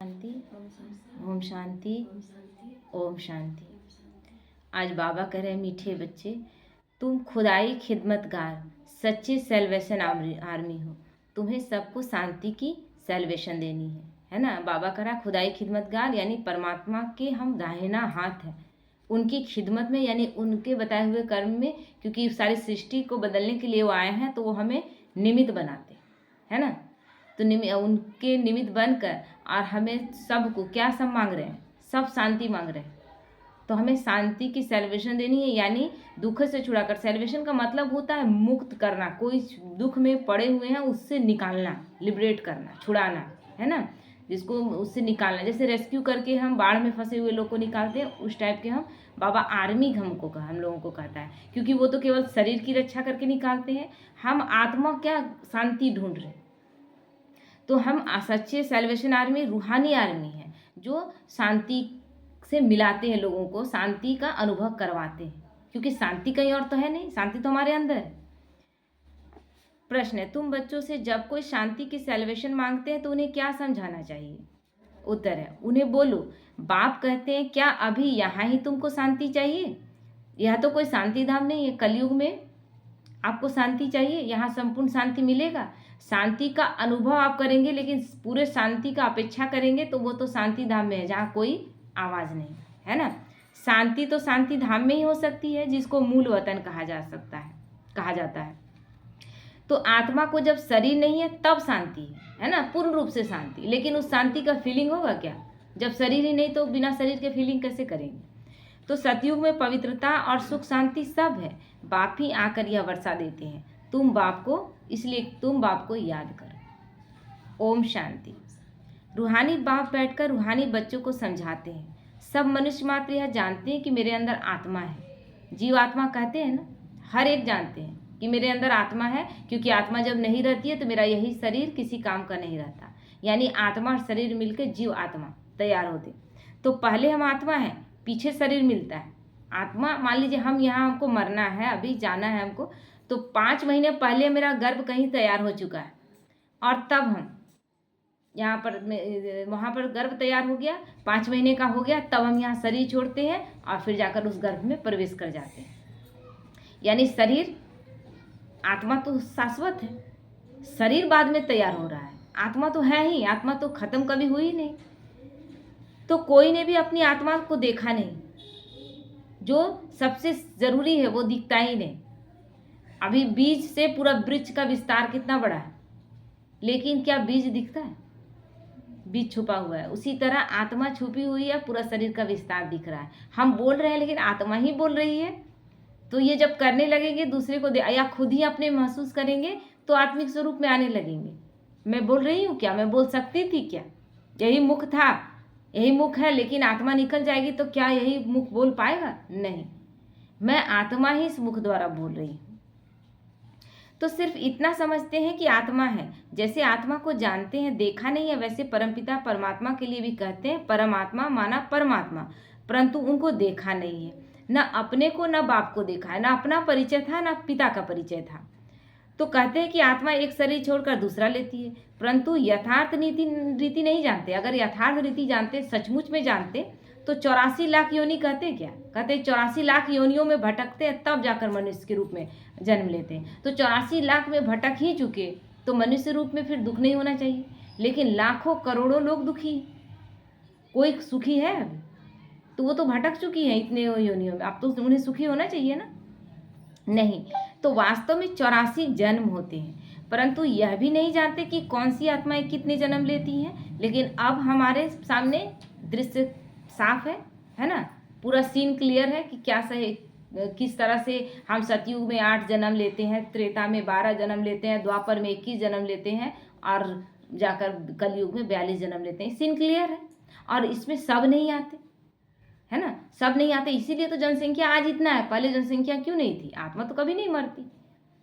शांति। ओम शांति। ओम शांति। आज बाबा कह रहे हैं, मीठे बच्चे, तुम खुदाई खिदमतगार सच्चे सेल्वेशन आर्मी हो। तुम्हें सबको शांति की सेल्वेशन देनी है ना। बाबा कह रहा खुदाई खिदमतगार यानी परमात्मा के हम दाहिना हाथ है उनकी खिदमत में, यानी उनके बताए हुए कर्म में, क्योंकि सारी सृष्टि को बदलने के लिए वो आए हैं, तो वो हमें निमित्त बनाते है ना। तो उनके निमित्त बनकर और हमें सबको क्या सब मांग रहे हैं, सब शांति मांग रहे हैं। तो हमें शांति की सेलिब्रेशन देनी है, यानी दुख से छुड़ाकर। सेलिब्रेशन का मतलब होता है मुक्त करना, कोई दुख में पड़े हुए हैं उससे निकालना, लिबरेट करना, छुड़ाना, है ना, जिसको उससे निकालना। जैसे रेस्क्यू करके हम बाढ़ में फंसे हुए लोग को निकालते हैं, उस टाइप के हम बाबा आर्मी हम लोगों को कहता है, क्योंकि वो तो केवल शरीर की रक्षा करके निकालते हैं। हम आत्मा क्या शांति ढूंढ रहे हैं। तो हम सच्चे सेल्वेशन आर्मी रूहानी आर्मी है, जो शांति से मिलाते हैं लोगों को, शांति का अनुभव करवाते हैं, क्योंकि शांति कहीं और तो है नहीं, शांति तो हमारे अंदर है। प्रश्न है, तुम बच्चों से जब कोई शांति की सेल्वेशन मांगते हैं तो उन्हें क्या समझाना चाहिए? उत्तर है, उन्हें बोलो, बाप कहते हैं क्या अभी यहाँ ही तुमको शांति चाहिए? यह तो कोई शांति धाम नहीं है। कलयुग में आपको शांति चाहिए, यहाँ संपूर्ण शांति मिलेगा। शांति का अनुभव आप करेंगे, लेकिन पूरे शांति का अपेक्षा करेंगे तो वो तो शांति धाम में है, जहाँ कोई आवाज़ नहीं है ना। शांति तो शांति धाम में ही हो सकती है, जिसको मूल वतन कहा जाता है। तो आत्मा को जब शरीर नहीं है तब शांति है ना, पूर्ण रूप से शांति। लेकिन उस शांति का फीलिंग होगा क्या? जब शरीर ही नहीं तो बिना शरीर के फीलिंग कैसे करेंगे? तो सतयुग में पवित्रता और सुख शांति सब है। बाप ही आकर यह वर्षा देते हैं तुम बाप को, इसलिए तुम बाप को याद करो। ओम शांति। रूहानी बाप बैठकर रूहानी बच्चों को समझाते हैं। सब मनुष्य मात्र यह जानते हैं कि मेरे अंदर आत्मा है। जीव आत्मा कहते हैं ना, हर एक जानते हैं कि मेरे अंदर आत्मा है, क्योंकि आत्मा जब नहीं रहती है तो मेरा यही शरीर किसी काम का नहीं रहता। यानी आत्मा और शरीर मिलकर जीव आत्मा तैयार होते। तो पहले हम आत्मा है, पीछे शरीर मिलता है। आत्मा, मान लीजिए हम यहाँ, हमको मरना है, अभी जाना है हमको, तो 5 महीने पहले मेरा गर्भ कहीं तैयार हो चुका है, और तब हम यहाँ पर वहाँ पर गर्भ तैयार हो गया, 5 महीने का हो गया, तब हम यहाँ शरीर छोड़ते हैं और फिर जाकर उस गर्भ में प्रवेश कर जाते हैं। यानी शरीर, आत्मा तो शाश्वत है, शरीर बाद में तैयार हो रहा है, आत्मा तो है ही, आत्मा तो खत्म कभी हुई नहीं। तो कोई ने भी अपनी आत्मा को देखा नहीं, जो सबसे जरूरी है वो दिखता ही नहीं। अभी बीज से पूरा वृक्ष का विस्तार कितना बड़ा है, लेकिन क्या बीज दिखता है? बीज छुपा हुआ है। उसी तरह आत्मा छुपी हुई है, पूरा शरीर का विस्तार दिख रहा है। हम बोल रहे हैं लेकिन आत्मा ही बोल रही है। तो ये जब करने लगेंगे दूसरे को या खुद ही अपने महसूस करेंगे तो आत्मिक स्वरूप में आने लगेंगे। मैं बोल रही हूँ क्या? मैं बोल सकती थी क्या? यही मुख था, यही मुख है, लेकिन आत्मा निकल जाएगी तो क्या यही मुख बोल पाएगा? नहीं, मैं आत्मा ही इस मुख द्वारा बोल रही हूँ। तो सिर्फ इतना समझते हैं कि आत्मा है। जैसे आत्मा को जानते हैं, देखा नहीं है, वैसे परमपिता परमात्मा के लिए भी कहते हैं परमात्मा माना परमात्मा, परंतु उनको देखा नहीं है। न अपने को न बाप को देखा है, न अपना परिचय था न पिता का परिचय था। तो कहते हैं कि आत्मा एक शरीर छोड़कर दूसरा लेती है, परंतु यथार्थ रीति नहीं जानते। अगर यथार्थ रीति जानते, सचमुच में जानते, तो 84 लाख योनि कहते क्या? कहते 84 लाख योनियों में भटकते हैं, तब जाकर मनुष्य के रूप में जन्म लेते हैं। तो 84 लाख में भटक ही चुके, तो मनुष्य रूप में फिर दुख नहीं होना चाहिए। लेकिन लाखों करोड़ों लोग दुखी, कोई सुखी है अभी? तो वो तो भटक चुकी है इतने योनियों में, अब तो उन्हें सुखी होना चाहिए ना। नहीं, तो वास्तव में 84 जन्म होते हैं, परंतु यह भी नहीं जानते कि कौन सी आत्माएं कितने जन्म लेती हैं। लेकिन अब हमारे सामने दृश्य साफ है ना, पूरा सीन क्लियर है कि क्या सही, किस तरह से हम सतयुग में 8 जन्म लेते हैं, त्रेता में 12 जन्म लेते हैं, द्वापर में 21 जन्म लेते हैं, और जाकर कलयुग में 42 जन्म लेते हैं। सीन क्लियर है, और इसमें सब नहीं आते, है ना, सब नहीं आते। इसीलिए तो जनसंख्या आज इतना है। पहले जनसंख्या क्यों नहीं थी? आत्मा तो कभी नहीं मरती।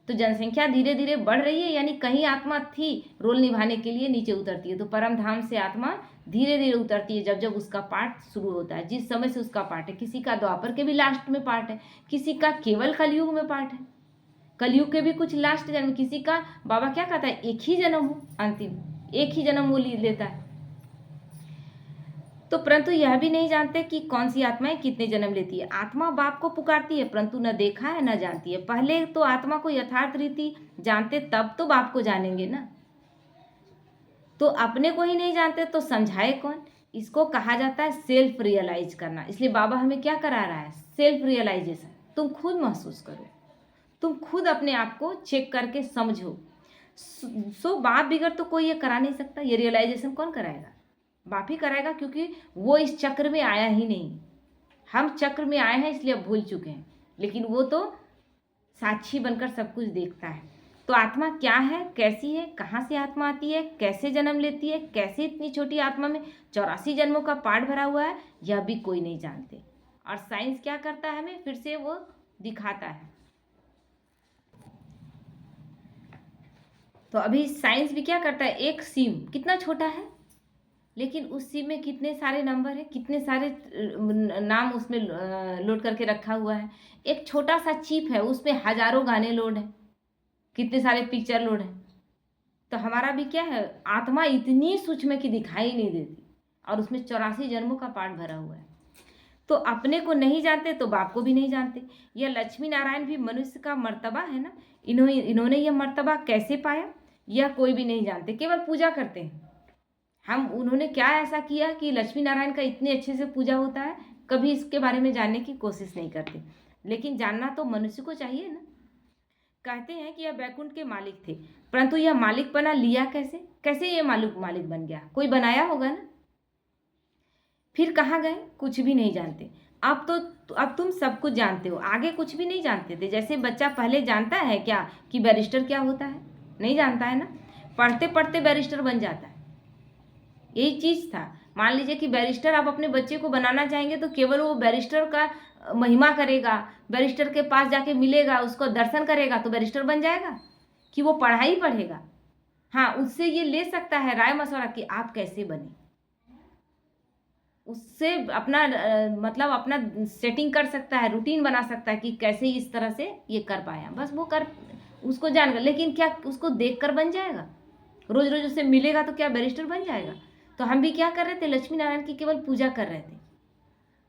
तो जनसंख्या धीरे धीरे बढ़ रही है, यानी कहीं आत्मा थी रोल निभाने के लिए, नीचे उतरती है। तो परम धाम से आत्मा धीरे धीरे उतरती है, जब जब उसका पार्ट शुरू होता है, जिस समय से उसका पार्ट है। किसी का द्वापर के भी लास्ट में पार्ट है, किसी का केवल कलयुग में पार्ट है, कलयुग के भी कुछ लास्ट जन्म, किसी का बाबा क्या कहता है, एक ही जन्म हो, अंतिम एक ही जन्म वो लेता है। तो परंतु यह भी नहीं जानते कि कौन सी आत्माएं कितने जन्म लेती है। आत्मा बाप को पुकारती है परंतु न देखा है न जानती है। पहले तो आत्मा को यथार्थ रीति जानते तब तो बाप को जानेंगे ना। तो अपने को ही नहीं जानते तो समझाए कौन। इसको कहा जाता है सेल्फ रियलाइज करना। इसलिए बाबा हमें क्या करा रहा है, सेल्फ रियलाइजेशन। तुम खुद महसूस करो, तुम खुद अपने आप को चेक करके समझो। सो बाप बिगड़ तो कोई ये करा नहीं सकता। ये रियलाइजेशन कौन कराएगा, बाप ही कराएगा, क्योंकि वो इस चक्र में आया ही नहीं। हम चक्र में आए हैं इसलिए अब भूल चुके हैं, लेकिन वो तो साक्षी बनकर सब कुछ देखता है। तो आत्मा क्या है, कैसी है, कहाँ से आत्मा आती है, कैसे जन्म लेती है, कैसे इतनी छोटी आत्मा में 84 जन्मों का पाठ भरा हुआ है, यह भी कोई नहीं जानते। और साइंस क्या करता है, हमें फिर से वो दिखाता है। तो अभी साइंस भी क्या करता है, एक सिम कितना छोटा है, लेकिन उस सिम में कितने सारे नंबर है, कितने सारे नाम उसमें लोड करके रखा हुआ है। एक छोटा सा चिप है, उसमें हजारों गाने लोड है, कितने सारे पिक्चर लोड है। तो हमारा भी क्या है, आत्मा इतनी सूक्ष्म की दिखाई नहीं देती, और उसमें 84 जन्मों का पाठ भरा हुआ है। तो अपने को नहीं जानते तो बाप को भी नहीं जानते। यह लक्ष्मी नारायण भी मनुष्य का मर्तबा है ना। इन्होंने यह मर्तबा कैसे पाया, यह कोई भी नहीं जानते, केवल पूजा करते हैं। हम उन्होंने क्या ऐसा किया कि लक्ष्मी नारायण का इतने अच्छे से पूजा होता है, कभी इसके बारे में जानने की कोशिश नहीं करते। लेकिन जानना तो मनुष्य को चाहिए ना। कहते हैं कि यह बैकुंठ के मालिक थे, परंतु यह मालिक बना लिया कैसे, कैसे ये मालिक बन गया, कोई बनाया होगा ना। फिर कहाँ गए, कुछ भी नहीं जानते। अब तुम सब कुछ जानते हो, आगे कुछ भी नहीं जानते थे। जैसे बच्चा पहले जानता है क्या कि बैरिस्टर क्या होता है, नहीं जानता है ना। पढ़ते पढ़ते बैरिस्टर बन जाता है, यही चीज़ था। मान लीजिए कि बैरिस्टर आप अपने बच्चे को बनाना चाहेंगे तो केवल वो बैरिस्टर का महिमा करेगा, बैरिस्टर के पास जाके मिलेगा, उसको दर्शन करेगा तो बैरिस्टर बन जाएगा, कि वो पढ़ाई पढ़ेगा। हाँ, उससे ये ले सकता है राय मशवरा कि आप कैसे बने, उससे अपना मतलब अपना सेटिंग कर सकता है, रूटीन बना सकता है कि कैसे इस तरह से ये कर पाया। बस वो कर उसको जान, लेकिन क्या उसको देख कर बन जाएगा, रोज रोज उससे मिलेगा तो क्या बैरिस्टर बन जाएगा। तो हम भी क्या कर रहे थे, लक्ष्मी नारायण की केवल पूजा कर रहे थे।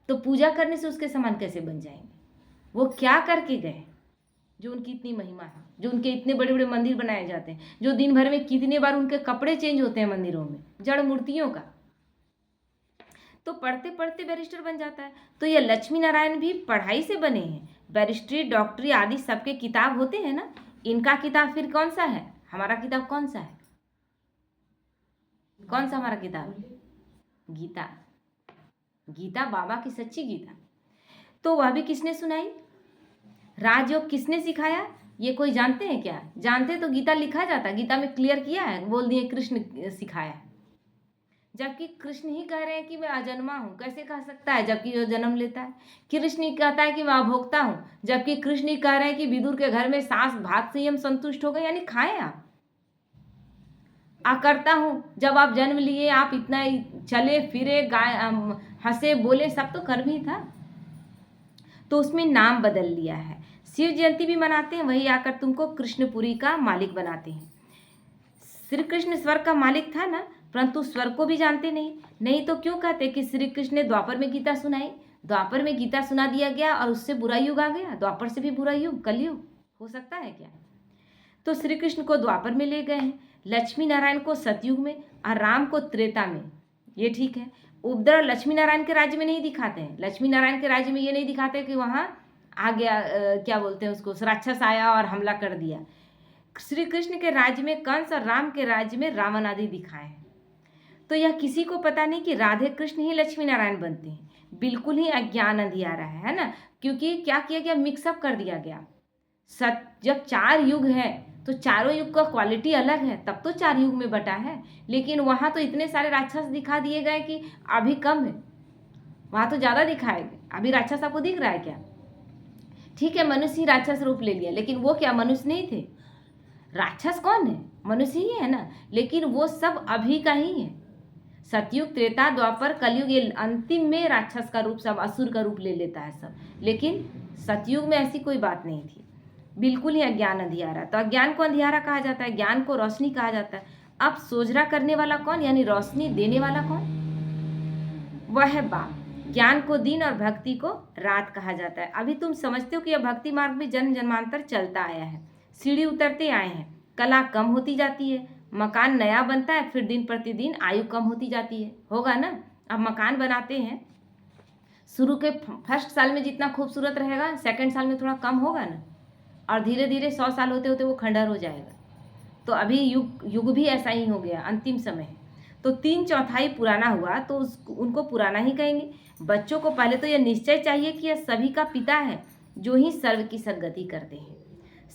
तो पूजा करने से उसके समान कैसे बन जाएंगे, वो क्या करके गए जो उनकी इतनी महिमा है, जो उनके इतने बड़े बड़े मंदिर बनाए जाते हैं, जो दिन भर में कितने बार उनके कपड़े चेंज होते हैं मंदिरों में, जड़ मूर्तियों का। तो पढ़ते पढ़ते बैरिस्टर बन जाता है। तो ये लक्ष्मी नारायण भी पढ़ाई से बने हैं। बैरिस्ट्री, डॉक्टरी आदि सबके किताब होते हैं ना। इनका किताब फिर कौन सा है, हमारा किताब कौन सा है, कौन सा हमारा किताब, गीता। गीता बाबा की सच्ची गीता। तो वह भी किसने सुनाई, राजयोग किसने सिखाया, ये कोई जानते हैं क्या। जानते तो गीता लिखा जाता, गीता में क्लियर किया है, बोल दिए कृष्ण सिखाया। जबकि कृष्ण ही कह रहे हैं कि मैं अजन्मा हूँ, कैसे कह सकता है जबकि वो जन्म लेता है। कृष्ण ही कहता है कि मैं अभोक्ता हूँ, जबकि कृष्ण ही कह रहे हैं कि विदुर के घर में सास भात से ही हम संतुष्ट हो गए, यानी खाएं आप। करता हूँ, जब आप जन्म लिए आप इतना चले फिरे, गाय हंसे बोले, सब तो कर्म ही था। तो उसमें नाम बदल लिया है। शिव जयंती भी मनाते हैं, वही आकर तुमको कृष्णपुरी का मालिक बनाते हैं। श्री कृष्ण स्वर्ग का मालिक था ना, परंतु स्वर्ग को भी जानते नहीं तो क्यों कहते कि श्री कृष्ण ने द्वापर में गीता सुनाई। द्वापर में गीता सुना दिया गया और उससे बुरा युग आ गया। द्वापर से भी बुरा युग कलयुग हो सकता है क्या। तो श्री कृष्ण को द्वापर में ले गए हैं, लक्ष्मी नारायण को सतयुग में और राम को त्रेता में। ये ठीक है। उपद्रव लक्ष्मी नारायण के राज्य में नहीं दिखाते हैं। लक्ष्मी नारायण के राज्य में ये नहीं दिखाते कि वहाँ आ गया क्या बोलते हैं उसको, राक्षस आया और हमला कर दिया। श्री कृष्ण के राज्य में कंस और राम के राज्य में रावण आदि दिखाए हैं। तो यह किसी को पता नहीं कि राधे कृष्ण ही लक्ष्मी नारायण बनते हैं। बिल्कुल ही अज्ञान अंधियारा है ना। क्योंकि क्या किया गया, मिक्सअप कर दिया गया। जब 4 युग है तो चारों युग का क्वालिटी अलग है, तब तो 4 युग में बटा है। लेकिन वहाँ तो इतने सारे राक्षस दिखा दिए गए कि अभी कम है, वहाँ तो ज़्यादा दिखाएंगे। अभी राक्षस आपको दिख रहा है क्या, ठीक है मनुष्य ही राक्षस रूप ले लिया, लेकिन वो क्या मनुष्य नहीं थे। राक्षस कौन है, मनुष्य ही है ना। लेकिन वो सब अभी का ही है। सतयुग, त्रेता, द्वापर, कलयुग, ये अंतिम में राक्षस का रूप, सब असुर का रूप ले लेता है सब। लेकिन सतयुग में ऐसी कोई बात नहीं थी। बिल्कुल ही अज्ञान अंधियारा। तो अज्ञान को अंधियारा कहा जाता है, ज्ञान को रोशनी कहा जाता है। अब सोझरा करने वाला कौन, यानी रोशनी देने वाला कौन, वह है बाप। ज्ञान को दिन और भक्ति को रात कहा जाता है। अभी तुम समझते हो कि यह भक्ति मार्ग में जन्म जन्मांतर चलता आया है, सीढ़ी उतरते आए हैं, कला कम होती जाती है, मकान नया बनता है, फिर दिन प्रतिदिन आयु कम होती जाती है। होगा ना, अब मकान बनाते हैं, शुरू के फर्स्ट साल में जितना खूबसूरत रहेगा, सेकंड साल में थोड़ा कम होगा ना, और धीरे धीरे 100 साल होते होते वो खंडहर हो जाएगा। तो अभी युग युग भी ऐसा ही हो गया, अंतिम समय है। तो 3/4 पुराना हुआ तो उनको पुराना ही कहेंगे। बच्चों को पहले तो यह निश्चय चाहिए कि यह सभी का पिता है, जो ही सर्व की सद्गति करते हैं,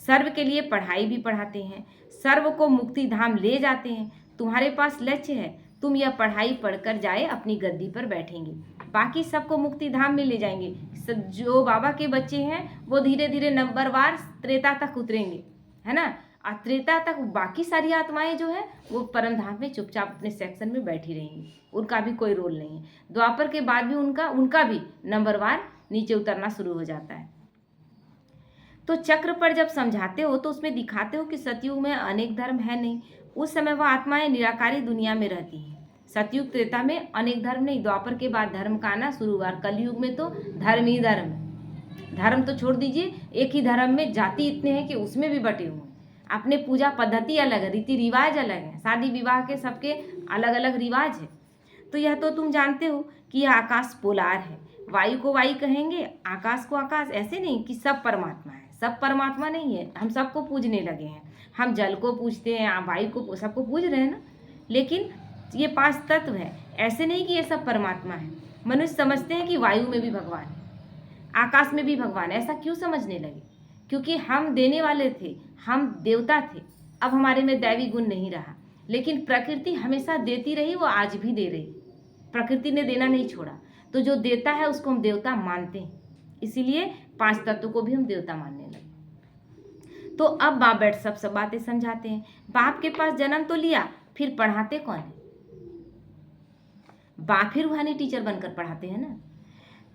सर्व के लिए पढ़ाई भी पढ़ाते हैं, सर्व को मुक्ति धाम ले जाते हैं। तुम्हारे पास लक्ष्य है, तुम यह पढ़ाई पढ़कर जाए अपनी गद्दी पर बैठेंगे, बाकी सबको मुक्ति धाम में ले जाएंगे। जो बाबा के बच्चे हैं वो धीरे धीरे नंबरवार त्रेता तक उतरेंगे, है ना, और त्रेता तक बाकी सारी आत्माएं जो है वो परम धाम में चुपचाप अपने सेक्शन में बैठी रहेंगी, उनका भी कोई रोल नहीं है। द्वापर के बाद भी उनका भी नंबरवार नीचे उतरना शुरू हो जाता है। तो चक्र पर जब समझाते हो तो उसमें दिखाते हो कि सतयुग में अनेक धर्म है नहीं, उस समय वह आत्माएं निराकारी दुनिया में रहती हैं। सतयुग त्रेता में अनेक धर्म नहीं, द्वापर के बाद धर्म का आना शुरू हुआ। कलयुग में तो धर्म ही धर्म, धर्म तो छोड़ दीजिए, एक ही धर्म में जाति इतने हैं कि उसमें भी बटे हुए हैं। अपने पूजा पद्धति अलग है, रीति रिवाज अलग है, शादी विवाह के सबके अलग अलग रिवाज है। तो यह तो तुम जानते हो कि यह आकाश पोलार है, वायु को वायु कहेंगे, आकाश को आकाश। ऐसे नहीं कि सब परमात्मा है, सब परमात्मा नहीं है। हम सबको पूजने लगे हैं, हम जल को पूजते हैं, वायु को, सबको पूज रहे हैं ना, लेकिन ये 5 तत्व है, ऐसे नहीं कि ये सब परमात्मा है। मनुष्य समझते हैं कि वायु में भी भगवान है, आकाश में भी भगवान है। ऐसा क्यों समझने लगे? क्योंकि हम देने वाले थे, हम देवता थे, अब हमारे में दैवी गुण नहीं रहा। लेकिन प्रकृति हमेशा देती रही, वो आज भी दे रही, प्रकृति ने देना नहीं छोड़ा। तो जो देता है उसको हम देवता मानते हैं, इसीलिए 5 तत्व को भी हम देवता मानने लगे। तो अब बाप बैठ सब बातें समझाते हैं। बाप के पास जन्म तो लिया, फिर पढ़ाते कौन है? बाप ही रूहानी टीचर बनकर पढ़ाते हैं ना।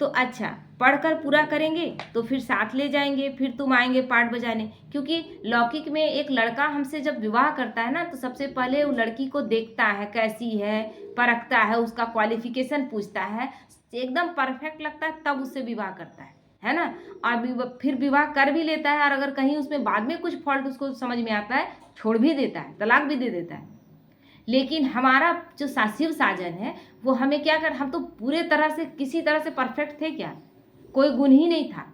तो अच्छा, पढ़कर पूरा करेंगे तो फिर साथ ले जाएंगे, फिर तुम आएंगे पाठ बजाने। क्योंकि लौकिक में एक लड़का हमसे जब विवाह करता है ना, तो सबसे पहले वो लड़की को देखता है, कैसी है, परखता है, उसका क्वालिफिकेशन पूछता है, एकदम परफेक्ट लगता है तब उससे विवाह करता है ना। और फिर विवाह कर भी लेता है, और अगर कहीं उसमें बाद में कुछ फॉल्ट उसको समझ में आता है, छोड़ भी देता है, तलाक भी दे देता है। लेकिन हमारा जो शिव साजन है वो हमें क्या कर, हम तो पूरे तरह से किसी तरह से परफेक्ट थे क्या? कोई गुण ही नहीं था।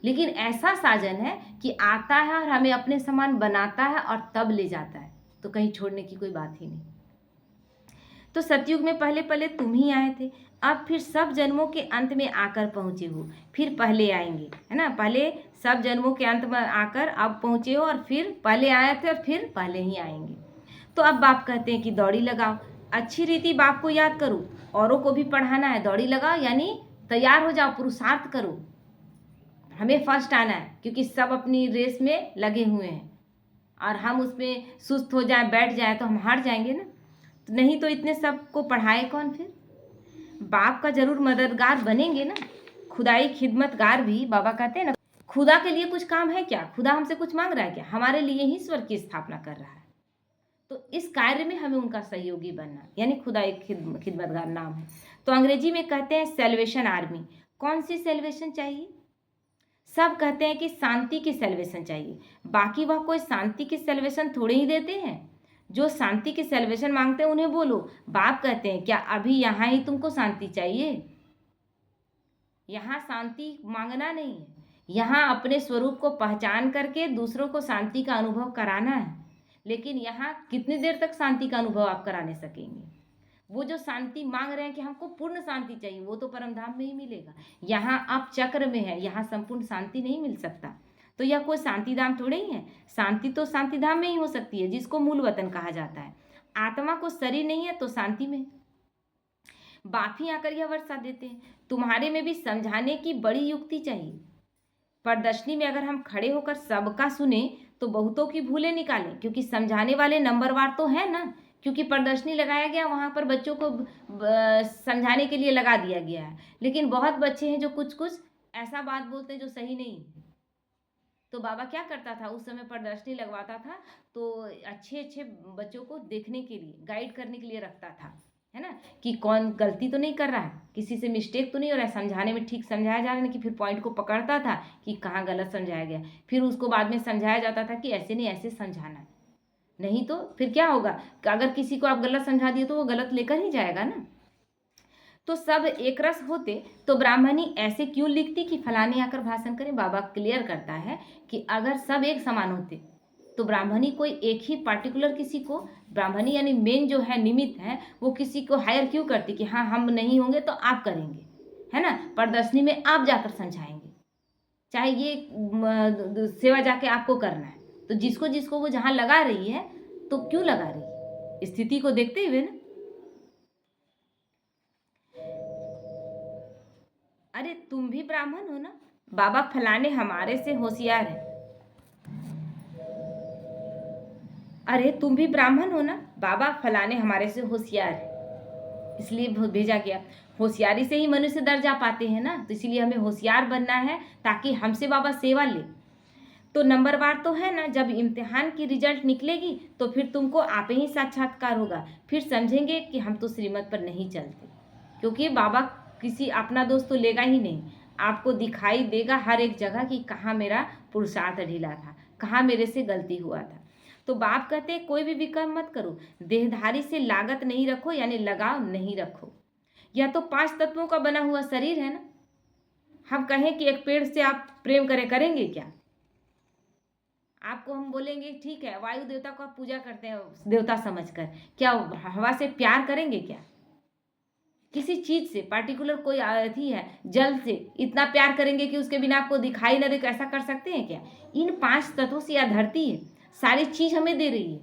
लेकिन ऐसा साजन है कि आता है और हमें अपने समान बनाता है और तब ले जाता है, तो कहीं छोड़ने की कोई बात ही नहीं। तो सतयुग में पहले पहले तुम ही आए थे, अब फिर सब जन्मों के अंत में आकर पहुँचे हो, फिर पहले आएंगे, है ना। पहले सब जन्मों के अंत में आकर अब पहुँचे हो, और फिर पहले आए थे और फिर पहले ही आएंगे। तो अब बाप कहते हैं कि दौड़ी लगाओ, अच्छी रीति बाप को याद करो, औरों को भी पढ़ाना है। दौड़ी लगाओ यानी तैयार हो जाओ, पुरुषार्थ करो, हमें फर्स्ट आना है, क्योंकि सब अपनी रेस में लगे हुए हैं, और हम उसमें सुस्त हो जाए, बैठ जाए तो हम हार जाएंगे ना। तो नहीं तो इतने सबको पढ़ाए कौन? फिर बाप का जरूर मददगार बनेंगे ना, खुदाई खिदमतगार भी। बाबा कहते हैं ना, खुदा के लिए कुछ काम है क्या? खुदा हमसे कुछ मांग रहा है क्या? हमारे लिए ही स्वर्ग की स्थापना कर रहा है। तो इस कार्य में हमें उनका सहयोगी बनना, यानी खुदा एक खिदमतगार नाम है। तो अंग्रेजी में कहते हैं सेल्वेशन आर्मी। कौन सी सेल्वेशन चाहिए? सब कहते हैं कि शांति की सेल्वेशन चाहिए, बाकी वह कोई शांति की सेल्वेशन थोड़े ही देते हैं। जो शांति की सेल्वेशन मांगते हैं उन्हें बोलो। बाप कहते हैं क्या अभी यहाँ ही तुमको शांति चाहिए? यहाँ शांति मांगना नहीं है, यहाँ अपने स्वरूप को पहचान करके दूसरों को शांति का अनुभव कराना है। लेकिन यहाँ कितनी देर तक शांति का अनुभव आप कराने सकेंगे? वो जो शांति मांग रहे हैं कि हमको पूर्ण शांति चाहिए, वो तो परमधाम में ही मिलेगा। यहाँ आप चक्र में है, यहाँ संपूर्ण शांति नहीं मिल सकता। तो यह कोई शांति धाम थोड़े ही है। शांति तो शांति धाम में ही हो सकती है, जिसको मूल वतन कहा जाता है। आत्मा को शरीर नहीं है तो शांति में। बाप ही आकर यह वर्षा देते हैं। तुम्हारे में भी समझाने की बड़ी युक्ति चाहिए। प्रदर्शनी में अगर हम खड़े होकर सबका सुने तो बहुतों की भूलें निकालें, क्योंकि समझाने वाले नंबरवार तो है ना। क्योंकि प्रदर्शनी लगाया गया, वहाँ पर बच्चों को समझाने के लिए लगा दिया गया है। लेकिन बहुत बच्चे हैं जो कुछ कुछ ऐसा बात बोलते हैं जो सही नहीं। तो बाबा क्या करता था, उस समय प्रदर्शनी लगवाता था तो अच्छे अच्छे बच्चों को देखने के लिए, गाइड करने के लिए रखता था। है ना, कि कौन गलती तो नहीं कर रहा है, किसी से मिस्टेक तो नहीं हो रहा है, समझाने में ठीक समझाया जा रहा है ना, कि फिर पॉइंट को पकड़ता था कि कहाँ गलत समझाया गया, फिर उसको बाद में समझाया जाता था कि ऐसे नहीं ऐसे समझाना है। नहीं तो फिर क्या होगा कि अगर किसी को आप गलत समझा दिए तो वो गलत लेकर ही जाएगा ना। तो सब एक रस होते तो ब्राह्मणी ऐसे क्यों लिखती कि फलाने आकर भाषण करें। बाबा क्लियर करता है कि अगर सब एक समान होते तो ब्राह्मणी कोई एक ही पार्टिकुलर किसी को, ब्राह्मणी यानी मेन जो है निमित्त है, वो किसी को हायर क्यों करती कि हाँ हम नहीं होंगे तो आप करेंगे, है ना, प्रदर्शनी में आप जाकर समझाएंगे, चाहे ये सेवा जाके आपको करना है। तो जिसको जिसको वो जहाँ लगा रही है तो क्यों लगा रही है, स्थिति को देखते हुए ना। अरे तुम भी ब्राह्मण हो ना, बाबा फलाने हमारे से होशियार है। अरे तुम भी ब्राह्मण हो ना, बाबा फलाने हमारे से होशियार है, इसलिए भेजा गया। होशियारी से ही मनुष्य दर जा पाते हैं ना, तो इसलिए हमें होशियार बनना है ताकि हमसे बाबा सेवा ले। तो नंबरवार तो है ना, जब इम्तिहान की रिजल्ट निकलेगी तो फिर तुमको आप ही साक्षात्कार होगा, फिर समझेंगे कि हम तो श्रीमत पर नहीं चलते, क्योंकि बाबा किसी अपना दोस्त तो लेगा ही नहीं, आपको दिखाई देगा हर एक जगह कि कहाँ मेरा पुरुषार्थ ढीला था, कहाँ मेरे से गलती हुआ था। तो बाप कहते हैं कोई भी विकर्म मत करो, देहधारी से लागत नहीं रखो, यानी लगाव नहीं रखो। यह तो 5 तत्वों का बना हुआ शरीर है ना। हम कहें कि एक पेड़ से आप प्रेम करेंगे क्या? आपको हम बोलेंगे ठीक है वायु देवता को आप पूजा करते हैं देवता समझकर, क्या हवा से प्यार करेंगे क्या? किसी चीज से पार्टिकुलर कोई अथी है, जल से इतना प्यार करेंगे कि उसके बिना आपको दिखाई न दे, ऐसा कर सकते हैं क्या? इन 5 तत्वों से यह धरती है, सारी चीज हमें दे रही है,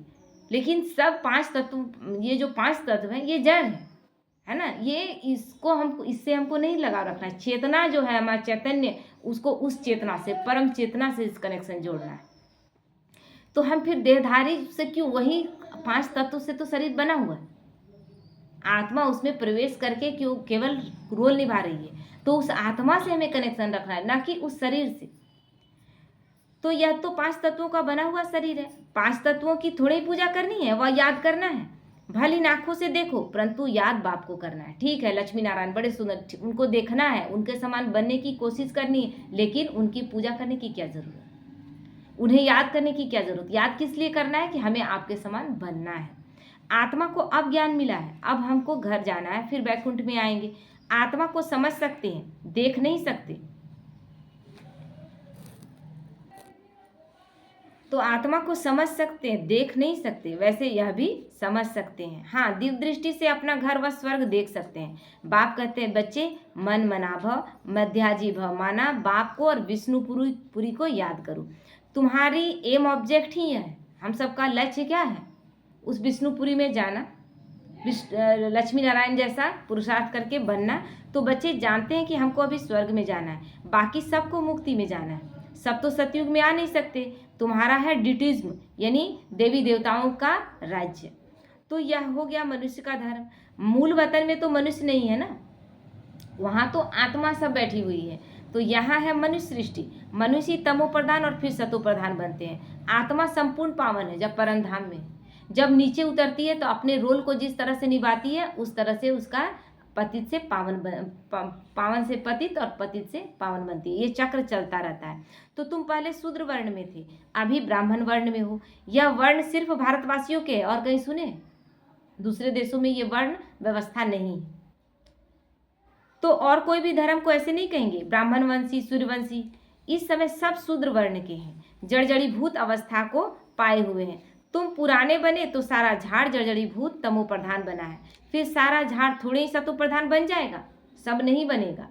लेकिन सब 5 तत्व, ये जो 5 तत्व हैं ये जड़ है ना, ये इसको हमको, इससे हमको नहीं लगा रखना है। चेतना जो है हमारा चैतन्य, उसको उस चेतना से, परम चेतना से इस कनेक्शन जोड़ना है। तो हम फिर देहधारी से क्यों, वही 5 तत्व से तो शरीर बना हुआ है, आत्मा उसमें प्रवेश करके क्यों केवल रोल निभा रही है, तो उस आत्मा से हमें कनेक्शन रखना है, ना कि उस शरीर से। तो यह तो 5 तत्वों का बना हुआ शरीर है, 5 तत्वों की थोड़ी ही पूजा करनी है, वह याद करना है, भली आंखों से देखो परंतु याद बाप को करना है। ठीक है, लक्ष्मी नारायण बड़े सुंदर, उनको देखना है, उनके समान बनने की कोशिश करनी है, लेकिन उनकी पूजा करने की क्या जरूरत, उन्हें याद करने की क्या जरूरत? याद किस लिए करना है कि हमें आपके समान बनना है। आत्मा को अब ज्ञान मिला है, अब हमको घर जाना है, फिर वैकुंठ में आएंगे। आत्मा को समझ सकते हैं, देख नहीं सकते। तो आत्मा को समझ सकते हैं, देख नहीं सकते, वैसे यह भी समझ सकते हैं। हाँ, दिव्य दृष्टि से अपना घर व स्वर्ग देख सकते हैं। बाप कहते हैं बच्चे मन मना भव मध्याजी भव, माना बाप को और विष्णुपुरी को याद करो। तुम्हारी एम ऑब्जेक्ट ही है, हम सबका लक्ष्य क्या है? उस विष्णुपुरी में जाना, लक्ष्मी नारायण जैसा पुरुषार्थ करके बनना। तो बच्चे जानते हैं कि हमको अभी स्वर्ग में जाना है, बाकी सबको मुक्ति में जाना है। सब तो सतयुग में आ नहीं सकते, तुम्हारा है डिटिज्म, यानी देवी देवताओं का राज्य। तो यह हो गया मनुष्य का धर्म। मूल वतन में तो मनुष्य नहीं है ना, वहाँ तो आत्मा सब बैठी हुई है। तो यहाँ है मनुष्य सृष्टि, मनुष्य तमो प्रधान और फिर सतो प्रधान बनते हैं। आत्मा संपूर्ण पावन है जब परम धाम में, जब नीचे उतरती है तो अपने रोल को जिस तरह से निभाती है उस तरह से उसका पतित से पावन से पतित और पतित से पावन बनती है। ये चक्र चलता रहता है। तो तुम पहले शूद्र वर्ण में थे, अभी ब्राह्मण वर्ण में हो। यह वर्ण सिर्फ भारतवासियों के है, और कहीं सुने दूसरे देशों में ये वर्ण व्यवस्था नहीं। तो और कोई भी धर्म को ऐसे नहीं कहेंगे ब्राह्मण वंशी सूर्यवंशी। इस समय सब शूद्र वर्ण के हैं, जड़जड़ीभूत अवस्था को पाए हुए हैं। तुम पुराने बने तो सारा झाड़ जड़जड़ीभूत तमो प्रधान बना है, फिर सारा झाड़ थोड़े ही सतो प्रधान बन जाएगा? सब नहीं बनेगा,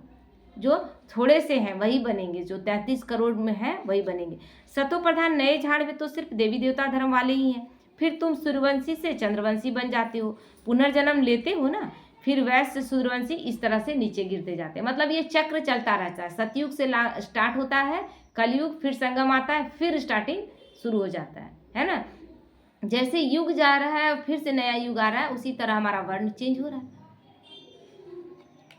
जो थोड़े से हैं वही बनेंगे, जो 33 करोड़ में है वही बनेंगे। सतो प्रधान नए झाड़ में तो सिर्फ देवी देवता धर्म वाले ही हैं। फिर तुम सूर्यवंशी से चंद्रवंशी बन जाते हो, पुनर्जन्म लेते हो ना, फिर वैश्य सूर्यवंशी, इस तरह से नीचे गिरते जाते हैं। मतलब ये चक्र चलता रहता है। सतयुग से स्टार्ट होता है, कलयुग, फिर संगम आता है, फिर स्टार्टिंग शुरू हो जाता है ना। जैसे युग जा रहा है और फिर से नया युग आ रहा है, उसी तरह हमारा वर्ण चेंज हो रहा है।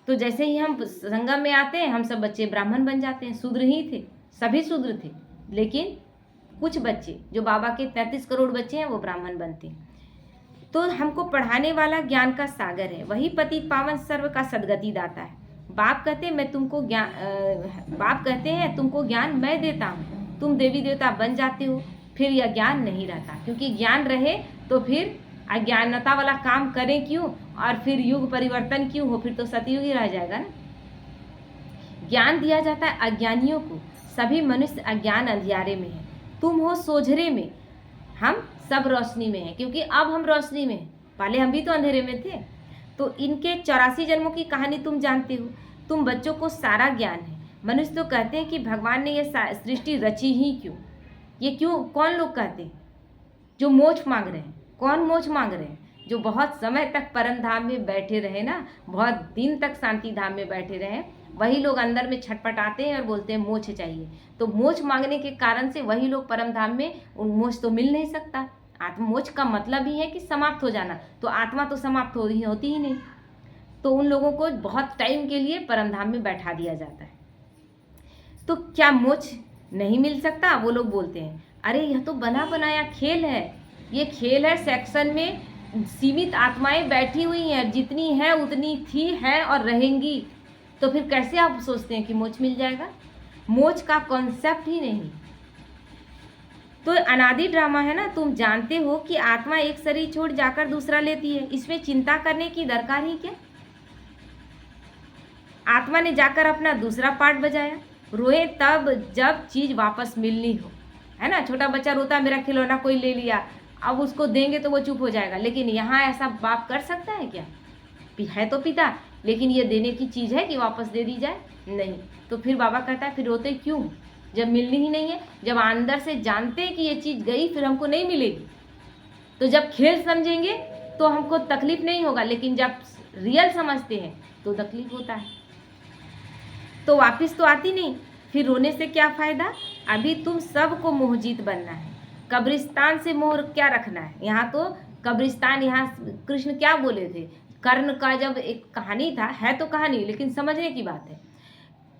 तो जैसे ही हम संगम में आते हैं, हम सब बच्चे ब्राह्मण बन जाते हैं। शूद्र ही थे, सभी शूद्र थे, लेकिन कुछ बच्चे जो बाबा के 33 करोड़ बच्चे हैं वो ब्राह्मण बनते हैं। तो हमको पढ़ाने वाला ज्ञान का सागर है, वही पतित पावन सर्व का सद्गति दाता है। बाप कहते हैं तुमको ज्ञान मैं देता हूँ, तुम देवी देवता बन जाते हो, फिर यह ज्ञान नहीं रहता। क्योंकि ज्ञान रहे तो फिर अज्ञानता वाला काम करें क्यों, और फिर युग परिवर्तन क्यों हो, फिर तो सतयुग ही रह जाएगा ना। ज्ञान दिया जाता है अज्ञानियों को। सभी मनुष्य अज्ञान अंधियारे में है, तुम हो सोझरे में, हम सब रोशनी में हैं। क्योंकि अब हम रोशनी में हैं, पहले हम भी तो अंधेरे में थे। तो इनके 84 जन्मों की कहानी तुम जानते हो, तुम बच्चों को सारा ज्ञान है। मनुष्य तो कहते हैं कि भगवान ने ये सृष्टि रची ही क्यों, ये क्यों, कौन लोग कहते हैं जो मोक्ष मांग रहे हैं। कौन मोक्ष मांग रहे हैं? जो बहुत समय तक परम धाम में बैठे रहे ना, बहुत दिन तक शांति धाम में बैठे रहे, वही लोग अंदर में छटपटाते हैं और बोलते हैं मोक्ष चाहिए। तो मोक्ष मांगने के कारण से वही लोग परम धाम में, उन मोक्ष तो मिल नहीं सकता। आत्म मोक्ष का मतलब ही है कि समाप्त हो जाना, तो आत्मा तो समाप्त होती ही नहीं। तो उन लोगों को बहुत टाइम के लिए परम धाम में बैठा दिया जाता है। तो क्या मोक्ष नहीं मिल सकता? वो लोग बोलते हैं अरे यह तो बना बनाया खेल है, ये खेल है, सेक्शन में सीमित आत्माएं बैठी हुई हैं, जितनी है उतनी थी, है और रहेंगी। तो फिर कैसे आप सोचते हैं कि मोक्ष मिल जाएगा? मोक्ष का कॉन्सेप्ट ही नहीं। तो अनादि ड्रामा है ना। तुम जानते हो कि आत्मा एक शरीर छोड़ जाकर दूसरा लेती है, इसमें चिंता करने की दरकार ही क्या? आत्मा ने जाकर अपना दूसरा पार्ट बजाया, रोए तब जब चीज वापस मिलनी हो, है ना। छोटा बच्चा रोता मेरा खिलौना कोई ले लिया, अब उसको देंगे तो वो चुप हो जाएगा। लेकिन यहाँ ऐसा बाप कर सकता है क्या? है तो पिता, लेकिन ये देने की चीज़ है कि वापस दे दी जाए? नहीं। तो फिर बाबा कहता है फिर रोते क्यों जब मिलनी ही नहीं है? जब अंदर से जानते हैं कि ये चीज़ गई फिर हमको नहीं मिलेगी, तो जब खेल समझेंगे तो हमको तकलीफ नहीं होगा, लेकिन जब रियल समझते हैं तो तकलीफ होता है। तो वापस तो आती नहीं, फिर रोने से क्या फ़ायदा? अभी तुम सबको मोहजीत बनना है, कब्रिस्तान से मोह क्या रखना है। यहाँ तो कब्रिस्तान, यहाँ कृष्ण क्या बोले थे? कर्ण का जब एक कहानी था, है तो कहानी लेकिन समझने की बात है।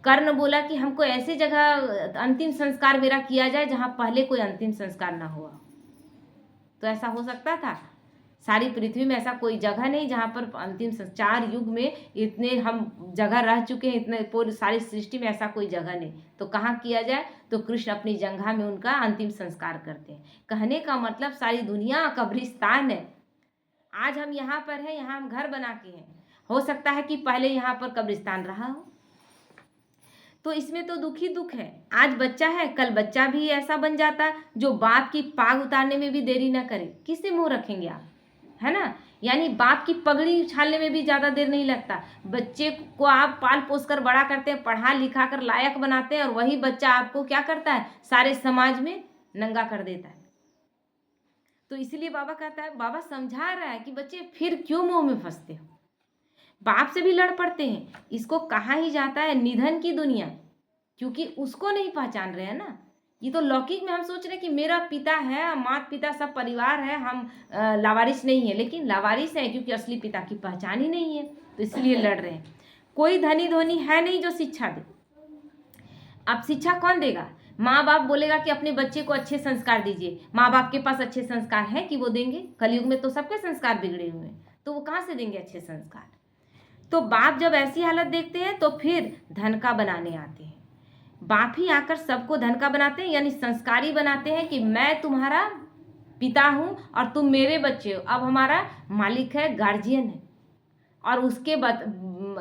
कर्ण बोला कि हमको ऐसी जगह अंतिम संस्कार मेरा किया जाए जहाँ पहले कोई अंतिम संस्कार ना हुआ। तो ऐसा हो सकता था? सारी पृथ्वी में ऐसा कोई जगह नहीं जहाँ पर अंतिम 4 युग में इतने हम जगह रह चुके हैं, इतने पूरी सारी सृष्टि में ऐसा कोई जगह नहीं। तो कहाँ किया जाए? तो कृष्ण अपनी जंघा में उनका अंतिम संस्कार करते हैं। कहने का मतलब सारी दुनिया कब्रिस्तान है। आज हम यहाँ पर हैं, यहाँ हम घर बना के हैं, हो सकता है कि पहले यहाँ पर कब्रिस्तान रहा हो। तो इसमें तो दुख ही दुख है। आज बच्चा है, कल बच्चा भी ऐसा बन जाता जो बाप की पाग उतारने में भी देरी ना करे। किससे मुँह रखेंगे आप, है ना। यानी बाप की पगड़ी उछालने में भी ज़्यादा देर नहीं लगता। बच्चे को आप पाल पोस कर बड़ा करते हैं, पढ़ा लिखा कर लायक बनाते हैं, और वही बच्चा आपको क्या करता है? सारे समाज में नंगा कर देता है। तो इसलिए बाबा कहता है, बाबा समझा रहा है कि बच्चे फिर क्यों मोह में फंसते हो? बाप से भी लड़ पड़ते हैं। इसको कहा ही जाता है निधन की दुनिया, क्योंकि उसको नहीं पहचान रहे हैं ना। ये तो लौकिक में हम सोच रहे हैं कि मेरा पिता है, माता पिता सब परिवार है, हम लावारिस नहीं है। लेकिन लावारिस है क्योंकि असली पिता की पहचान ही नहीं है, तो इसलिए लड़ रहे हैं। कोई धनी धोनी है नहीं जो शिक्षा दे। अब शिक्षा कौन देगा? माँ बाप बोलेगा कि अपने बच्चे को अच्छे संस्कार दीजिए। माँ बाप के पास अच्छे संस्कार हैं कि वो देंगे? कलयुग में तो सबके संस्कार बिगड़े हुए हैं, तो वो कहाँ से देंगे अच्छे संस्कार? तो बाप जब ऐसी हालत देखते हैं तो फिर धन का बनाने आते हैं। बाप ही आकर सबको धन का बनाते हैं, यानी संस्कारी बनाते हैं कि मैं तुम्हारा पिता हूँ और तुम मेरे बच्चे हो। अब हमारा मालिक है, गार्जियन है। और उसके बाद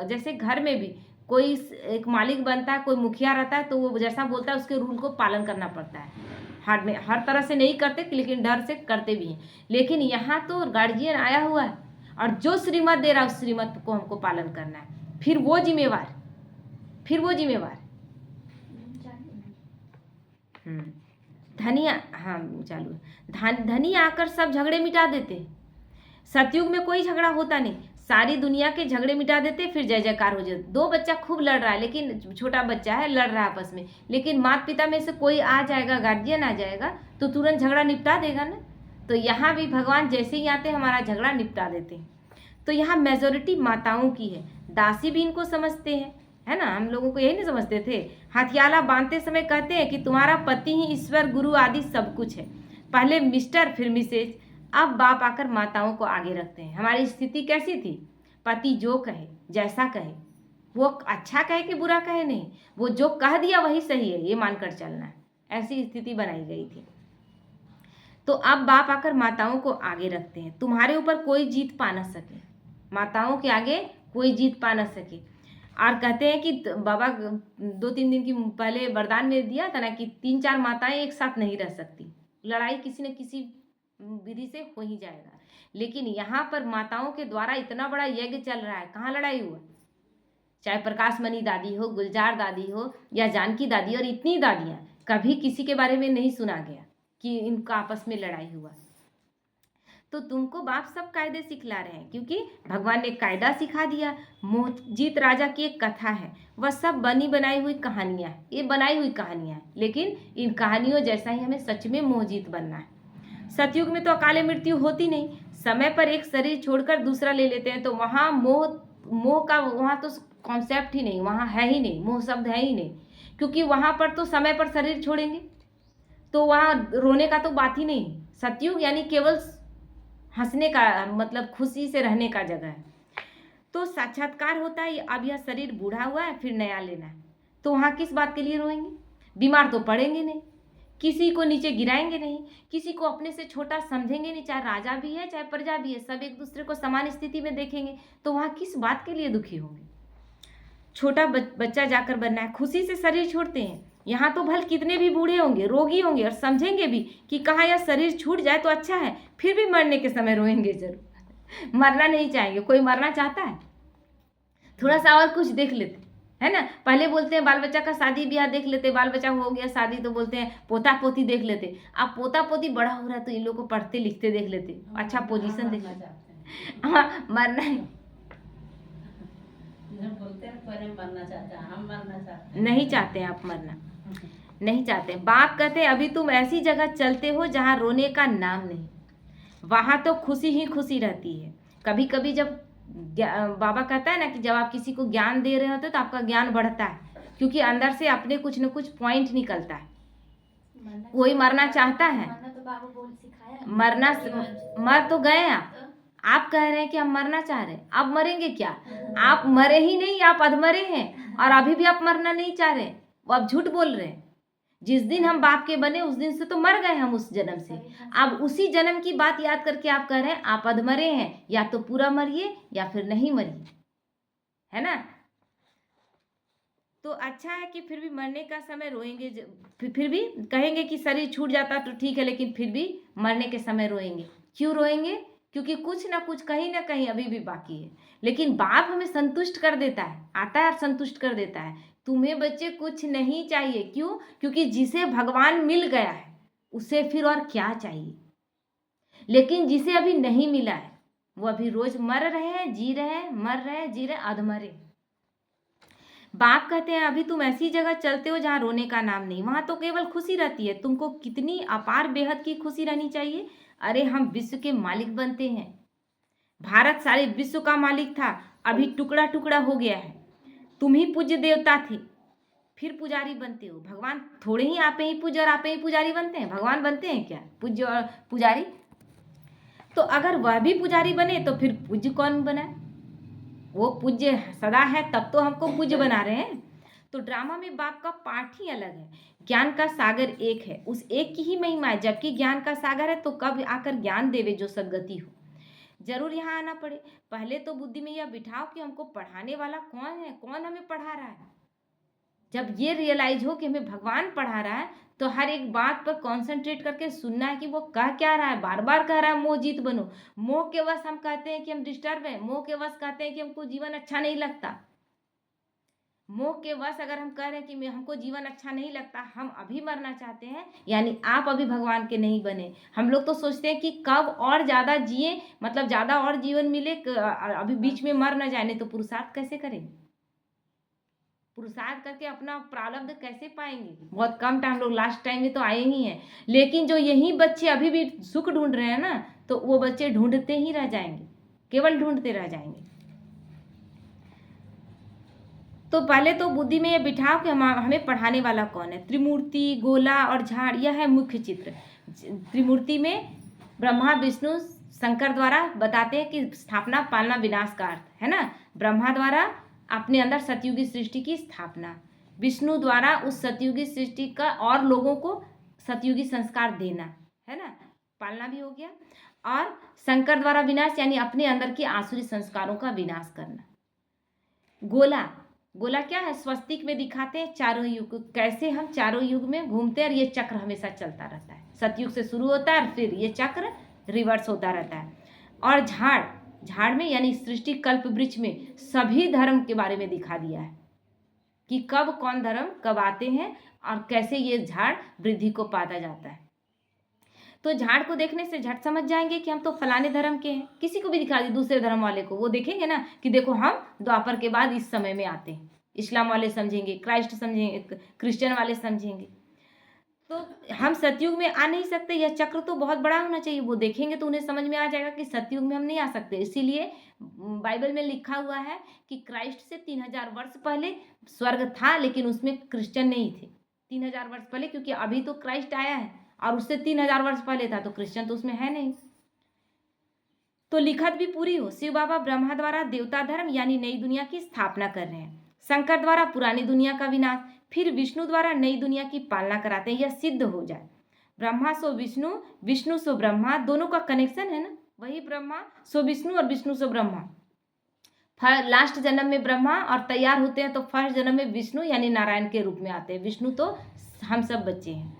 जैसे घर में भी कोई एक मालिक बनता है, कोई मुखिया रहता है, तो वो जैसा बोलता है उसके रूल को पालन करना पड़ता है। हर तरह से नहीं करते, लेकिन डर से करते भी हैं। लेकिन यहाँ तो गार्जियन आया हुआ है और जो श्रीमत दे रहा है उस श्रीमत को हमको पालन करना है। फिर वो जिम्मेवार धनी, हाँ चालू है। धनी आकर सब झगड़े मिटा देते। सतयुग में कोई झगड़ा होता नहीं, सारी दुनिया के झगड़े मिटा देते, फिर जय जयकार हो जाए। 2 बच्चा खूब लड़ रहा है, लेकिन छोटा बच्चा है, लड़ रहा है आपस में, लेकिन माता पिता में से कोई आ जाएगा, गार्जियन आ जाएगा, तो तुरंत झगड़ा निपटा देगा ना। तो यहाँ भी भगवान जैसे ही आते हैं हमारा झगड़ा निपटा देते हैं। तो यहाँ मेजोरिटी माताओं की है, दासी भी इनको समझते हैं, है ना। हम लोगों को यही नहीं समझते थे। हथियाला बांधते समय कहते हैं कि तुम्हारा पति ही ईश्वर गुरु आदि सब कुछ है। पहले मिस्टर फिर मिसेज, अब बाप आकर माताओं को आगे रखते हैं। हमारी स्थिति कैसी थी? पति जो कहे, जैसा कहे, वो अच्छा कहे कि बुरा कहे नहीं, वो जो कह दिया वही सही है, ये मानकर चलना है। ऐसी स्थिति बनाई गई थी। तो अब बाप आकर माताओं को आगे रखते हैं। तुम्हारे ऊपर कोई जीत पा न सके, माताओं के आगे कोई जीत पा न सके। और कहते हैं कि बाबा 2-3 दिन की पहले वरदान में दिया था ना कि 3-4 माताएं एक साथ नहीं रह सकती, लड़ाई किसी न किसी विधि से हो ही जाएगा। लेकिन यहाँ पर माताओं के द्वारा इतना बड़ा यज्ञ चल रहा है, कहाँ लड़ाई हुआ? चाहे प्रकाश मणि दादी हो, गुलजार दादी हो या जानकी दादी, और इतनी दादियाँ, कभी किसी के बारे में नहीं सुना गया कि इनका आपस में लड़ाई हुआ। तो तुमको बाप सब कायदे सिखला रहे हैं, क्योंकि भगवान ने कायदा सिखा दिया। मोहजीत राजा की एक कथा है, वह सब बनी बनाई हुई कहानियाँ हैं, ये बनाई हुई कहानियाँ हैं, लेकिन इन कहानियों जैसा ही हमें सच में मोहजीत बनना है। सतयुग में तो अकाले मृत्यु होती नहीं, समय पर एक शरीर छोड़कर दूसरा ले लेते हैं, तो वहाँ मोह का वहाँ तो कॉन्सेप्ट ही नहीं, वहाँ है ही नहीं, मोह शब्द है ही नहीं, क्योंकि वहाँ पर तो समय पर शरीर छोड़ेंगे तो वहाँ रोने का तो बात ही नहीं। सतयुग यानी केवल हंसने का, मतलब खुशी से रहने का जगह है। तो साक्षात्कार होता है, अब यह शरीर बूढ़ा हुआ है, फिर नया लेना है, तो वहाँ किस बात के लिए रोएंगे? बीमार तो पड़ेंगे नहीं, किसी को नीचे गिराएंगे नहीं, किसी को अपने से छोटा समझेंगे नहीं, चाहे राजा भी है चाहे प्रजा भी है, सब एक दूसरे को समान स्थिति में देखेंगे, तो वहाँ किस बात के लिए दुखी होंगे? छोटा बच्चा जाकर बनना है, खुशी से शरीर छोड़ते हैं। यहाँ तो भले कितने भी बूढ़े होंगे, रोगी होंगे, और समझेंगे भी कि कहाँ यह शरीर छूट जाए तो अच्छा है, फिर भी मरने के समय रोएंगे जरूर। मरना नहीं चाहेंगे। कोई मरना चाहता है? थोड़ा सा और कुछ देख लेते, है ना। पहले बोलते हैं बाल बच्चा का शादी ब्याह देख लेते, बाल बच्चा हो गया शादी तो बोलते हैं पोता पोती देख लेते। अब पोता पोती बड़ा हो रहा है तो इन लोग को पढ़ते लिखते देख लेते, अच्छा पोजीशन देख लेते। हाँ, मरना है बोलते हैं मरना चाहते हैं, हम मरना चाहते हैं। नहीं चाहते हैं आप मरना, नहीं चाहते। बाप कहते हैं अभी तुम ऐसी जगह चलते हो जहाँ रोने का नाम नहीं, वहाँ तो खुशी ही खुशी रहती है। कभी कभी जब बाबा कहता है ना कि जब आप किसी को ज्ञान दे रहे होते हो तो आपका ज्ञान बढ़ता है, क्योंकि अंदर से अपने कुछ न कुछ पॉइंट निकलता है। कोई मरना चाहता है, मरना मर तो गए आप कह रहे हैं कि हम मरना चाह रहे हैं, आप मरेंगे क्या? आप मरे ही नहीं, आप अधमरे हैं, और अभी भी आप मरना नहीं चाह रहे, वो आप झूठ बोल रहे हैं। जिस दिन हम बाप के बने उस दिन से तो मर गए हम, उस जन्म से। अब उसी जन्म की बात याद करके आप कह रहे हैं आप अधमरे हैं, या तो पूरा मरिए या फिर नहीं मरिए, है ना। तो अच्छा है कि फिर भी मरने का समय रोएंगे, फिर भी कहेंगे कि शरीर छूट जाता तो ठीक है, लेकिन फिर भी मरने के समय रोएंगे। क्यों रोएंगे? क्योंकि कुछ ना कुछ कहीं ना कहीं अभी भी बाकी है। लेकिन बाप हमें संतुष्ट कर देता है, आता है और संतुष्ट कर देता है। तुम्हें बच्चे कुछ नहीं चाहिए। क्यों? क्योंकि जिसे भगवान मिल गया है उसे फिर और क्या चाहिए। लेकिन जिसे अभी नहीं मिला है वो अभी रोज मर रहे हैं, जी रहे हैं, मर रहे हैं, जी रहे, अधमरे। बाप कहते हैं अभी तुम ऐसी जगह चलते हो जहाँ रोने का नाम नहीं, वहाँ तो केवल खुशी रहती है। तुमको कितनी अपार बेहद की खुशी रहनी चाहिए। अरे हम विश्व के मालिक बनते हैं। भारत सारे विश्व का मालिक था, अभी टुकड़ा टुकड़ा हो गया है। तुम ही पूज्य देवता थे, फिर पुजारी बनते हो। भगवान थोड़े ही आप ही पूज्य और आप ही पुजारी बनते हैं, भगवान बनते हैं क्या पूज्य और पुजारी? तो अगर वह भी पुजारी बने तो फिर पूज्य कौन बना? वो पूज्य सदा है, तब तो हमको पूज्य बना रहे हैं। तो ड्रामा में बाप का पाठ ही अलग है। ज्ञान का सागर एक है, उस एक की ही महिमा है। जबकि ज्ञान का सागर है तो कब आकर ज्ञान देवे जो सदगति हो। जरूर यहाँ आना पड़े। पहले तो बुद्धि में यह बिठाओ कि हमको पढ़ाने वाला कौन है, कौन हमें पढ़ा रहा है। जब ये रियलाइज हो कि हमें भगवान पढ़ा रहा है तो हर एक बात पर कॉन्सेंट्रेट करके सुनना है कि वो कह क्या रहा है। बार बार कह रहा है मोह जीत बनो। मोह के वश हम कहते हैं कि हम डिस्टर्ब हैं, मोह के वश कहते हैं कि हमको जीवन अच्छा नहीं लगता। मोह के वश अगर हम कह रहे हैं कि हमको जीवन अच्छा नहीं लगता, हम अभी मरना चाहते हैं, यानी आप अभी भगवान के नहीं बने। हम लोग तो सोचते हैं कि कब और ज़्यादा जिए, मतलब ज़्यादा और जीवन मिले, अभी बीच में मर न जाए। तो पुरुषार्थ कैसे करेंगे? पुरुषार्थ करके अपना प्रारब्ध कैसे पाएंगे? बहुत कम टाइम, लोग लास्ट टाइम में तो आए ही हैं। लेकिन जो यही बच्चे अभी भी सुख ढूंढ रहे हैं ना, तो वो बच्चे ढूंढते ही रह जाएंगे, केवल ढूंढते रह जाएंगे। तो पहले तो बुद्धि में ये बिठाओ कि हमें पढ़ाने वाला कौन है। त्रिमूर्ति, गोला और झाड़, यह है मुख्य चित्र। त्रिमूर्ति में ब्रह्मा विष्णु शंकर द्वारा बताते हैं कि स्थापना पालना विनाश का अर्थ है ना। ब्रह्मा द्वारा अपने अंदर सतयुगी सृष्टि की स्थापना, विष्णु द्वारा उस सतयुगी सृष्टि का और लोगों को सतयुगी संस्कार देना, है ना, पालना भी हो गया। और शंकर द्वारा विनाश यानी अपने अंदर के आसुरी संस्कारों का विनाश करना। गोला, गोला क्या है, स्वस्तिक में दिखाते हैं चारों युग, कैसे हम चारों युग में घूमते हैं और ये चक्र हमेशा चलता रहता है। सतयुग से शुरू होता है और फिर ये चक्र रिवर्स होता रहता है। और झाड़, झाड़ में यानी सृष्टि कल्प वृक्ष में सभी धर्म के बारे में दिखा दिया है कि कब कौन धर्म कब आते हैं और कैसे ये झाड़ वृद्धि को पाता जाता है। तो झाड़ को देखने से झट समझ जाएंगे कि हम तो फलाने धर्म के हैं। किसी को भी दिखा दी दूसरे धर्म वाले को, वो देखेंगे ना कि देखो हम द्वापर के बाद इस समय में आते हैं। इस्लाम वाले समझेंगे, क्राइस्ट समझेंगे, क्रिश्चियन वाले समझेंगे। तो हम सतयुग में आ नहीं सकते, यह चक्र तो बहुत बड़ा होना चाहिए। वो देखेंगे तो उन्हें समझ में आ जाएगा कि सतयुग में हम नहीं आ सकते। इसीलिए बाइबल में लिखा हुआ है कि क्राइस्ट से 3000 वर्ष पहले स्वर्ग था, लेकिन उसमें क्रिश्चियन नहीं थे 3000 वर्ष पहले, क्योंकि अभी तो क्राइस्ट आया है और उससे 3000 वर्ष पहले था, तो क्रिश्चियन तो उसमें है नहीं। तो लिखत भी पूरी हो। शिव बाबा ब्रह्मा द्वारा देवता धर्म यानी नई दुनिया की स्थापना कर रहे हैं, शंकर द्वारा पुरानी दुनिया का विनाश, फिर विष्णु द्वारा नई दुनिया की पालना कराते हैं, यह सिद्ध हो जाए। ब्रह्मा सो विष्णु, विष्णु सो ब्रह्मा, दोनों का कनेक्शन है ना, वही ब्रह्मा सो विष्णु और विष्णु सो ब्रह्मा। लास्ट जन्म में ब्रह्मा और तैयार होते हैं तो फर्स्ट जन्म में विष्णु यानी नारायण के रूप में आते हैं। विष्णु तो हम सब बच्चे हैं।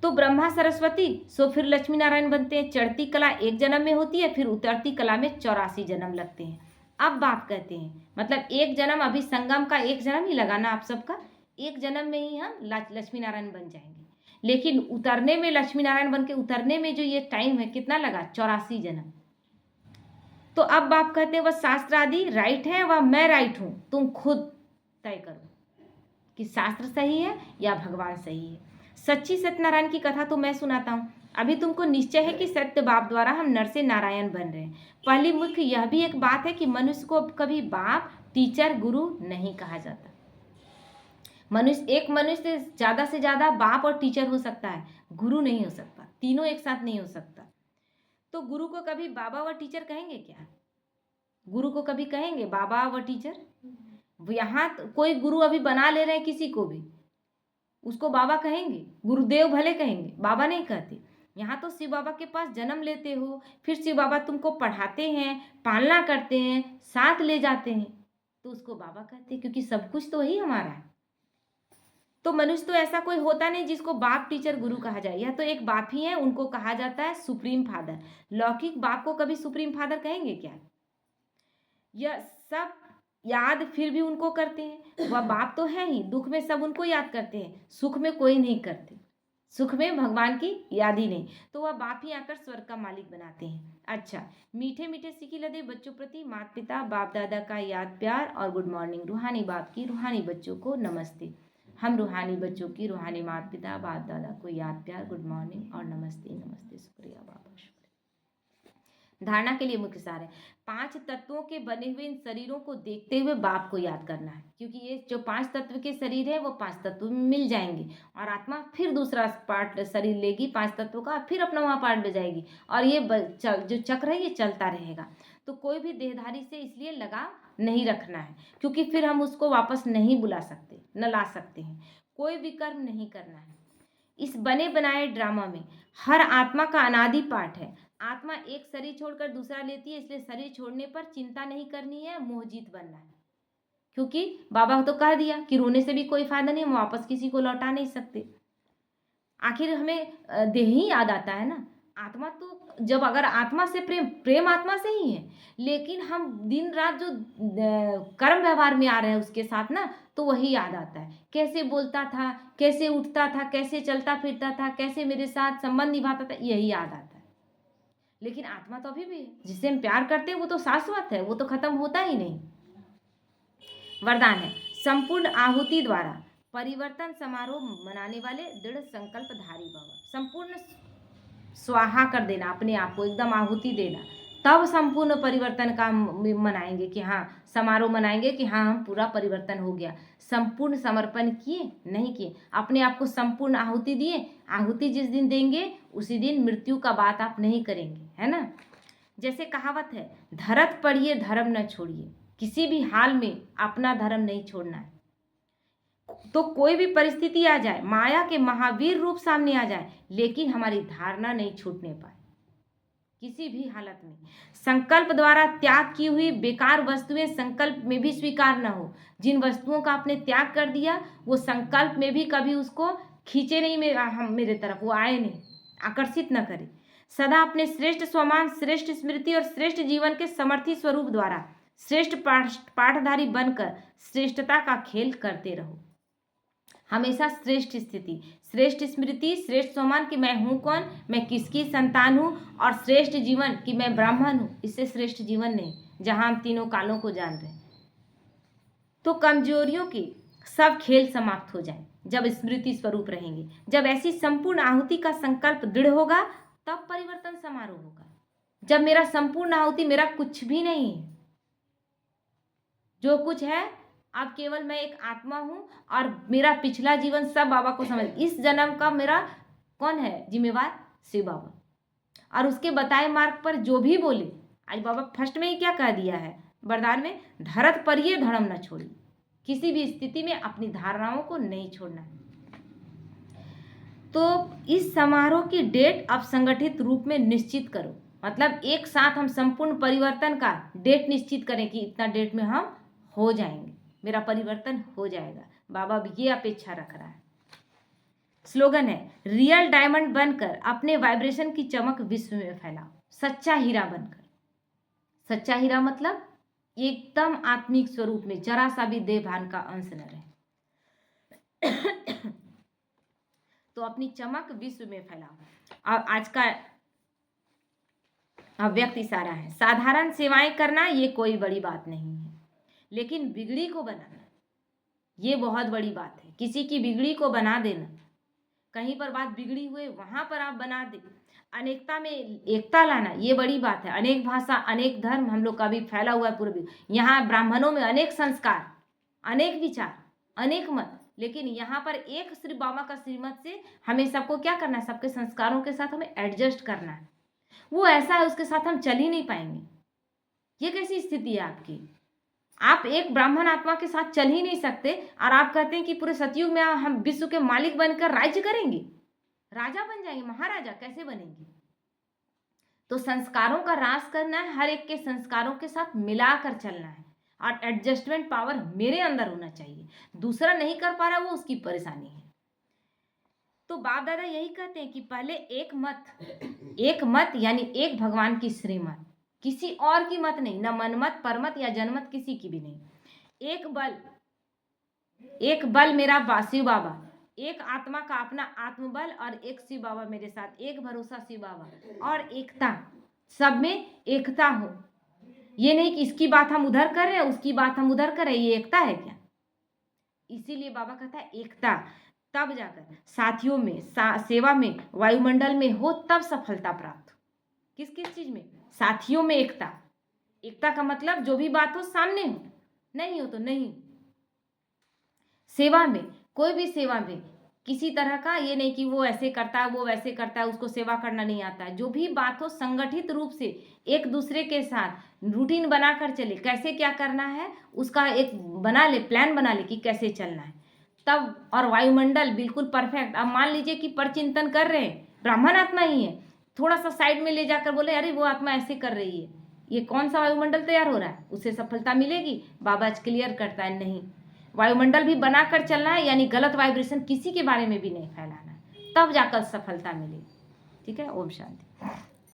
तो ब्रह्मा सरस्वती सो फिर लक्ष्मी नारायण बनते हैं। चढ़ती कला एक जन्म में होती है, फिर उतरती कला में 84 जन्म लगते हैं। अब बाप कहते हैं मतलब एक जन्म, अभी संगम का एक जन्म ही लगाना आप सबका, एक जन्म में ही हम लक्ष्मी नारायण बन जाएंगे। लेकिन उतरने में, लक्ष्मी नारायण बन के उतरने में जो ये टाइम है कितना लगा, 84 जन्म। तो अब बाप कहते हैं वह शास्त्र आदि राइट है, वह मैं राइट हूँ, तुम खुद तय करो कि शास्त्र सही है या भगवान सही है। सच्ची सत्यनारायण की कथा तो मैं सुनाता हूँ। अभी तुमको निश्चय है कि सत्य बाप द्वारा हम नर से नारायण बन रहे हैं। पहली मुख्य यह भी एक बात है कि मनुष्य को कभी बाप, टीचर, गुरु नहीं कहा जाता। एक मनुष्य से ज़्यादा बाप और टीचर हो सकता है, गुरु नहीं हो सकता, तीनों एक साथ नहीं हो सकता। तो गुरु को कभी बाबा व टीचर कहेंगे क्या? गुरु को कभी कहेंगे बाबा व टीचर? यहाँ कोई गुरु अभी बना ले रहे हैं किसी को भी, उसको बाबा कहेंगे, गुरुदेव भले कहेंगे, बाबा नहीं कहते। यहाँ तो शिव बाबा के पास जन्म लेते हो, फिर शिव बाबा तुमको पढ़ाते हैं, पालना करते हैं, साथ ले जाते हैं, तो उसको बाबा कहते हैं, क्योंकि सब कुछ तो वही हमारा है। तो मनुष्य तो ऐसा कोई होता नहीं जिसको बाप, टीचर, गुरु कहा जाए। यह तो एक बाप ही है, उनको कहा जाता है सुप्रीम फादर। लौकिक बाप को कभी सुप्रीम फादर कहेंगे क्या? यह सब याद फिर भी उनको करते हैं। वह बाप तो है ही, दुख में सब उनको याद करते हैं, सुख में कोई नहीं करते, सुख में भगवान की याद ही नहीं, तो वह बाप ही आकर स्वर्ग का मालिक बनाते हैं। अच्छा, मीठे मीठे सिकी लदे बच्चों प्रति माता पिता बाप दादा का याद प्यार और गुड मॉर्निंग। रूहानी बाप की रूहानी बच्चों को नमस्ते। हम रूहानी बच्चों की रूहानी माता पिता बाप दादा को याद प्यार, गुड मॉर्निंग और नमस्ते। नमस्ते, शुक्रिया बाबा, शुक्रिया। धारणा के लिए मुख्य सार है, 5 तत्वों के बने हुए इन शरीरों को देखते हुए बाप को याद करना है, क्योंकि ये जो 5 तत्व के शरीर है वो 5 तत्व में मिल जाएंगे और आत्मा फिर दूसरा पार्ट शरीर लेगी 5 तत्वों का, फिर अपना वहाँ पार्ट बजाएगी और ये जो चक्र है ये चलता रहेगा। तो कोई भी देहधारी से इसलिए लगाव नहीं रखना है, क्योंकि फिर हम उसको वापस नहीं बुला सकते, न ला सकते हैं। कोई भी कर्म नहीं करना है। इस बने बनाए ड्रामा में हर आत्मा का अनादि पाठ है। आत्मा एक शरीर छोड़कर दूसरा लेती है, इसलिए शरीर छोड़ने पर चिंता नहीं करनी है, मोहजीत बनना है। क्योंकि बाबा तो कह दिया कि रोने से भी कोई फायदा नहीं, हम वापस किसी को लौटा नहीं सकते। आखिर हमें देह ही याद आता है ना। आत्मा तो जब अगर आत्मा से प्रेम आत्मा से ही है, लेकिन हम दिन रात जो कर्म व्यवहार में आ रहे हैं उसके साथ ना, तो वही याद आता है। कैसे बोलता था, कैसे उठता था, कैसे चलता फिरता था, कैसे मेरे साथ संबंध निभाता था, यही याद आता है। लेकिन आत्मा तो अभी भी है, जिससे हम प्यार करते हैं वो तो शाश्वत है, वो तो खत्म होता ही नहीं। वरदान है, संपूर्ण आहुति द्वारा परिवर्तन समारोह मनाने वाले दृढ़ संकल्पधारी भव। संपूर्ण स्वाहा कर देना, अपने आप को एकदम आहुति देना, तब संपूर्ण परिवर्तन का मनाएंगे कि हाँ, समारोह मनाएंगे कि हाँ, हम पूरा परिवर्तन हो गया। संपूर्ण समर्पण किए नहीं किए, अपने आप को संपूर्ण आहुति दिए। आहुति जिस दिन देंगे उसी दिन मृत्यु का बात आप नहीं करेंगे, है ना। जैसे कहावत है, धरत पड़िए धर्म न छोड़िए। किसी भी हाल में अपना धर्म नहीं छोड़ना है। तो कोई भी परिस्थिति आ जाए, माया के महावीर रूप सामने आ जाए, लेकिन हमारी धारणा नहीं छूटने पाए किसी भी हालत में। संकल्प द्वारा त्याग की हुई बेकार वस्तुएं संकल्प में भी स्वीकार न हो। जिन वस्तुओं का आपने त्याग कर दिया वो संकल्प में भी कभी उसको खींचे नहीं मेरे तरफ, वो आए नहीं, आकर्षित न करे। सदा अपने श्रेष्ठ स्वमान, श्रेष्ठ स्मृति और श्रेष्ठ जीवन के समर्थी स्वरूप द्वारा श्रेष्ठ पाठधारी बनकर श्रेष्ठता का खेल करते रहो। हमेशा श्रेष्ठ स्थिति, श्रेष्ठ स्मृति, श्रेष्ठ स्वमान कि मैं हूँ कौन, मैं किसकी संतान हूँ, और श्रेष्ठ जीवन कि मैं ब्राह्मण हूँ। इससे श्रेष्ठ जीवन नहीं, जहाँ हम तीनों कालों को जान रहे हैं। तो कमजोरियों के सब खेल समाप्त हो जाए जब स्मृति स्वरूप रहेंगे। जब ऐसी संपूर्ण आहुति का संकल्प दृढ़ होगा तब परिवर्तन समारोह होगा। जब मेरा संपूर्ण आहुति, मेरा कुछ भी नहीं है, जो कुछ है अब केवल मैं एक आत्मा हूं और मेरा पिछला जीवन सब बाबा को समझ, इस जन्म का मेरा कौन है जिम्मेवार, शिव बाबा। और उसके बताए मार्ग पर जो भी बोले, आज बाबा फर्स्ट में ही क्या कह दिया है वरदान में, धरत पर ये धर्म न छोड़िए। किसी भी स्थिति में अपनी धारणाओं को नहीं छोड़ना है। तो इस समारोह की डेट अब संगठित रूप में निश्चित करो, मतलब एक साथ हम संपूर्ण परिवर्तन का डेट निश्चित करें कि इतना डेट में हम हो जाएंगे, मेरा परिवर्तन हो जाएगा। बाबा भी ये अपेक्षा रख रहा है। स्लोगन है, रियल डायमंड बनकर अपने वाइब्रेशन की चमक विश्व में फैलाओ। सच्चा हीरा बनकर, सच्चा हीरा मतलब एकदम आत्मिक स्वरूप में जरा सा भी देह भान का अंश न रहे। तो अपनी चमक विश्व में फैलाओ। और आज का अव्यक्त इशारा है, साधारण सेवाएं करना ये कोई बड़ी बात नहीं है, लेकिन बिगड़ी को बनाना ये बहुत बड़ी बात है। किसी की बिगड़ी को बना देना, कहीं पर बात बिगड़ी हुए वहां पर आप बना दे, अनेकता में एकता लाना ये बड़ी बात है। अनेक भाषा, अनेक धर्म हम लोग का भी फैला हुआ है पूरे। यहाँ ब्राह्मणों में अनेक संस्कार, अनेक विचार, अनेक मत, लेकिन यहाँ पर एक श्री बाबा का श्रीमत से हमें सबको क्या करना है, सबके संस्कारों के साथ हमें एडजस्ट करना है। वो ऐसा है उसके साथ हम चल ही नहीं पाएंगे। ये कैसी स्थिति है आपकी, आप एक ब्राह्मण आत्मा के साथ चल ही नहीं सकते और आप कहते हैं कि पूरे सतयुग में हम विश्व के मालिक बनकर राज्य करेंगे, राजा बन जाएंगे, महाराजा कैसे बनेंगे। तो संस्कारों का रास करना है, हर एक के संस्कारों के साथ मिलाकर चलना है और एडजस्टमेंट पावर मेरे अंदर होना चाहिए। दूसरा नहीं कर पा रहा वो उसकी परेशानी है। तो बाप दादा यही कहते हैं कि पहले एक मत यानी एक भगवान की श्रीमत, किसी और की मत नहीं, न मनमत, परमत या जनमत, किसी की भी नहीं। एक बल मेरा शिव बाबा, एक आत्मा का अपना आत्मबल और एक शिव बाबा मेरे साथ, एक भरोसा शिव बाबा और एकता, सब में एकता हो। ये नहीं कि इसकी बात हम उधर कर रहे हैं उसकी बात हम उधर कर रहे हैं, ये एकता है क्या। इसीलिए बाबा कहता है एकता, तब जाकर साथियों में, सेवा में, वायुमंडल में हो तब सफलता प्राप्त हो। किस किस चीज में, साथियों में एकता। एकता का मतलब जो भी बात हो सामने हो, नहीं हो तो नहीं। सेवा में, कोई भी सेवा में किसी तरह का ये नहीं कि वो ऐसे करता है वो वैसे करता है, उसको सेवा करना नहीं आता है। जो भी बात हो संगठित रूप से एक दूसरे के साथ रूटीन बनाकर चले, कैसे क्या करना है उसका एक बना ले, प्लान बना ले कि कैसे चलना है तब। और वायुमंडल बिल्कुल परफेक्ट। अब मान लीजिए कि परचिंतन कर रहे हैं, ब्राह्मण आत्मा ही है, थोड़ा सा साइड में ले जाकर बोले अरे वो आत्मा ऐसे कर रही है, ये कौन सा वायुमंडल तैयार हो रहा है, उससे सफलता मिलेगी। बाबा आज क्लियर करता है नहीं, वायुमंडल भी बनाकर चलना है, यानी गलत वाइब्रेशन किसी के बारे में भी नहीं फैलाना, तब जाकर सफलता मिलेगी। ठीक है, ओम शांति।